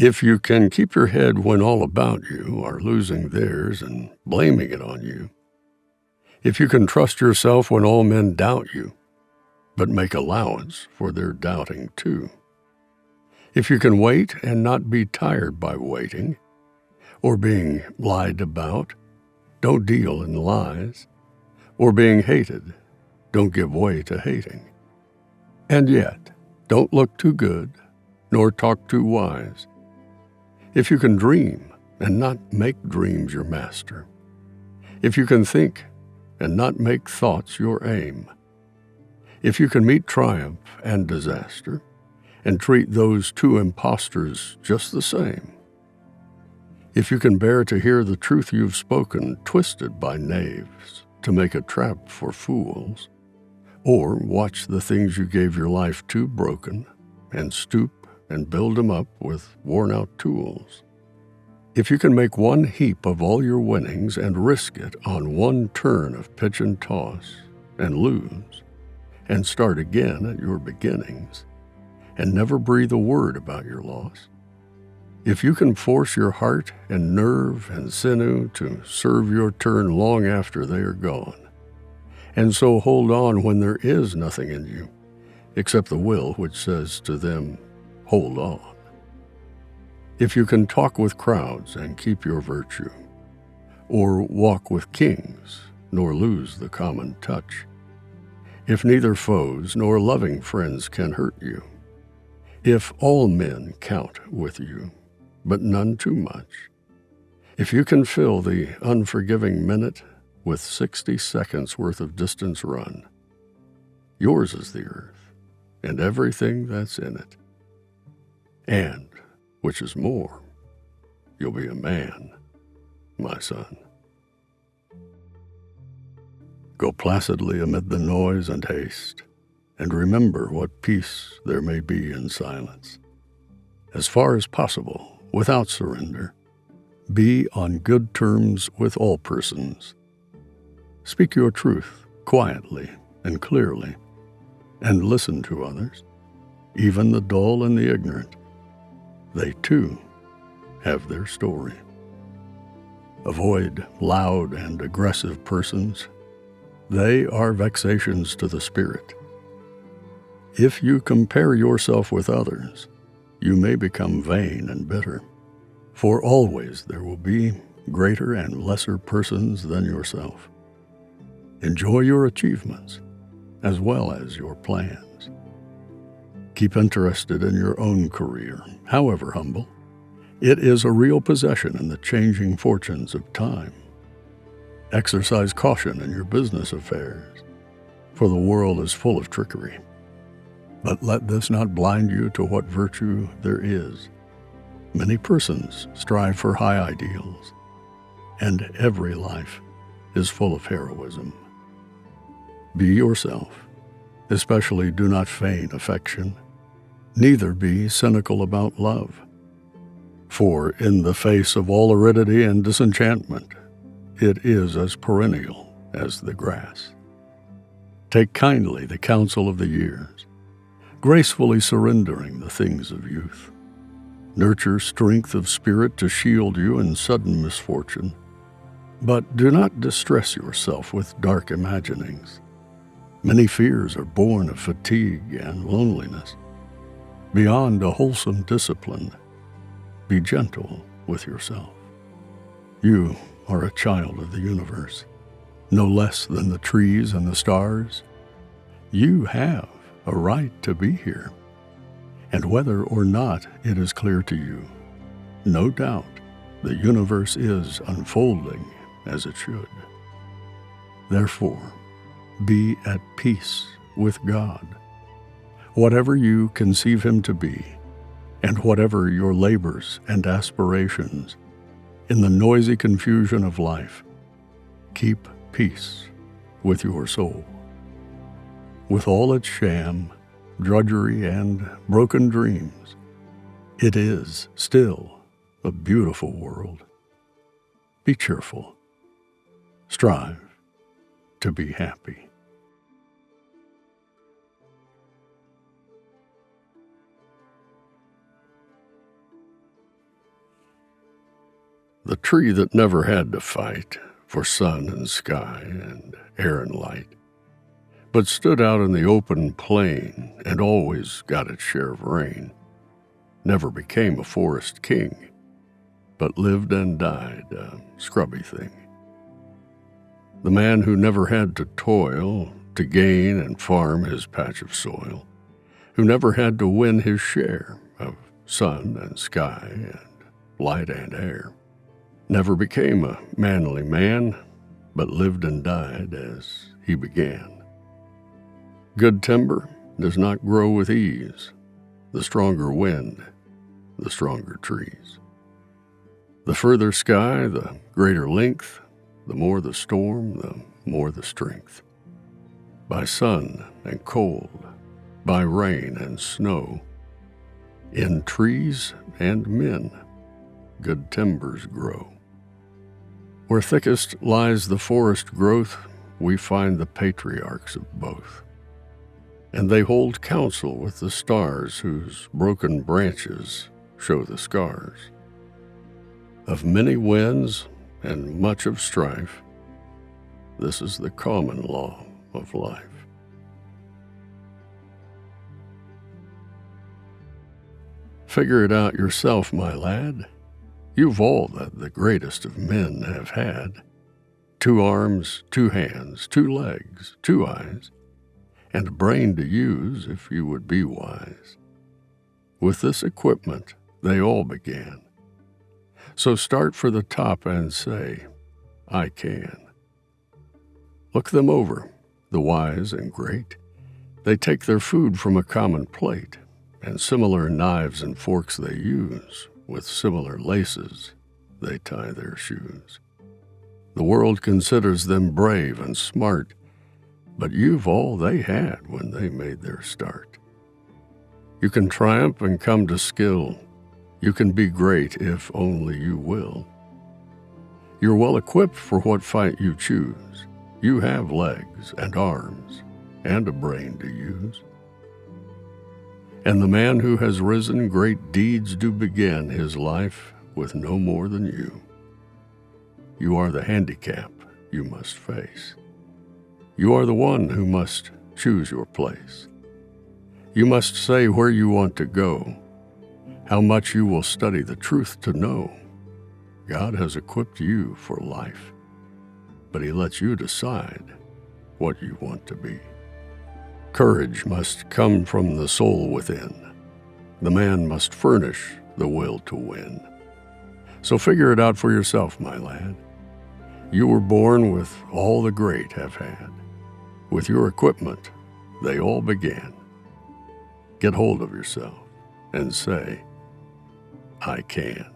If you can keep your head when all about you are losing theirs and blaming it on you, if you can trust yourself when all men doubt you, but make allowance for their doubting too, if you can wait and not be tired by waiting, or being lied about, don't deal in lies, or being hated, don't give way to hating, and yet don't look too good, nor talk too wise, if you can dream and not make dreams your master, if you can think and not make thoughts your aim, if you can meet triumph and disaster and treat those two impostors just the same, if you can bear to hear the truth you've spoken twisted by knaves to make a trap for fools, or watch the things you gave your life to broken and stoop and build them up with worn-out tools. If you can make one heap of all your winnings and risk it on one turn of pitch and toss and lose, and start again at your beginnings, and never breathe a word about your loss, if you can force your heart and nerve and sinew to serve your turn long after they are gone, and so hold on when there is nothing in you except the will which says to them, hold on. If you can talk with crowds and keep your virtue, or walk with kings nor lose the common touch, if neither foes nor loving friends can hurt you, if all men count with you, but none too much, if you can fill the unforgiving minute with 60 seconds worth of distance run, yours is the earth and everything that's in it. And, which is more, you'll be a man, my son. Go placidly amid the noise and haste, and remember what peace there may be in silence. As far as possible, without surrender, be on good terms with all persons. Speak your truth quietly and clearly, and listen to others, even the dull and the ignorant. They, too, have their story. Avoid loud and aggressive persons. They are vexations to the spirit. If you compare yourself with others, you may become vain and bitter, for always there will be greater and lesser persons than yourself. Enjoy your achievements as well as your plans. Keep interested in your own career, however humble. It is a real possession in the changing fortunes of time. Exercise caution in your business affairs, for the world is full of trickery. But let this not blind you to what virtue there is. Many persons strive for high ideals, and every life is full of heroism. Be yourself, especially do not feign affection, neither be cynical about love. For in the face of all aridity and disenchantment, it is as perennial as the grass. Take kindly the counsel of the years, gracefully surrendering the things of youth. Nurture strength of spirit to shield you in sudden misfortune, but do not distress yourself with dark imaginings. Many fears are born of fatigue and loneliness. Beyond a wholesome discipline, be gentle with yourself. You are a child of the universe, no less than the trees and the stars. You have a right to be here, and whether or not it is clear to you, no doubt the universe is unfolding as it should. Therefore, be at peace with God, whatever you conceive him to be, and whatever your labors and aspirations. In the noisy confusion of life, keep peace with your soul. With all its sham, drudgery, and broken dreams, it is still a beautiful world. Be cheerful. Strive to be happy. The tree that never had to fight for sun and sky and air and light, but stood out in the open plain and always got its share of rain, never became a forest king, but lived and died a scrubby thing. The man who never had to toil to gain and farm his patch of soil, who never had to win his share of sun and sky and light and air, never became a manly man, but lived and died as he began. Good timber does not grow with ease. The stronger wind, the stronger trees. The further sky, the greater length, the more the storm, the more the strength. By sun and cold, by rain and snow, in trees and men, good timbers grow. Where thickest lies the forest growth, we find the patriarchs of both. And they hold counsel with the stars whose broken branches show the scars. Of many winds and much of strife, this is the common law of life. Figure it out yourself, my lad. You've all that the greatest of men have had. 2 arms, 2 hands, 2 legs, 2 eyes, and a brain to use if you would be wise. With this equipment, they all began. So start for the top and say, I can. Look them over, the wise and great. They take their food from a common plate, and similar knives and forks they use. With similar laces, they tie their shoes. The world considers them brave and smart, but you've all they had when they made their start. You can triumph and come to skill. You can be great if only you will. You're well equipped for what fight you choose. You have legs and arms and a brain to use. And the man who has risen great deeds do begin his life with no more than you. You are the handicap you must face. You are the one who must choose your place. You must say where you want to go, how much you will study the truth to know. God has equipped you for life, but He lets you decide what you want to be. Courage must come from the soul within. The man must furnish the will to win. So figure it out for yourself, my lad. You were born with all the great have had. With your equipment, they all began. Get hold of yourself and say, I can.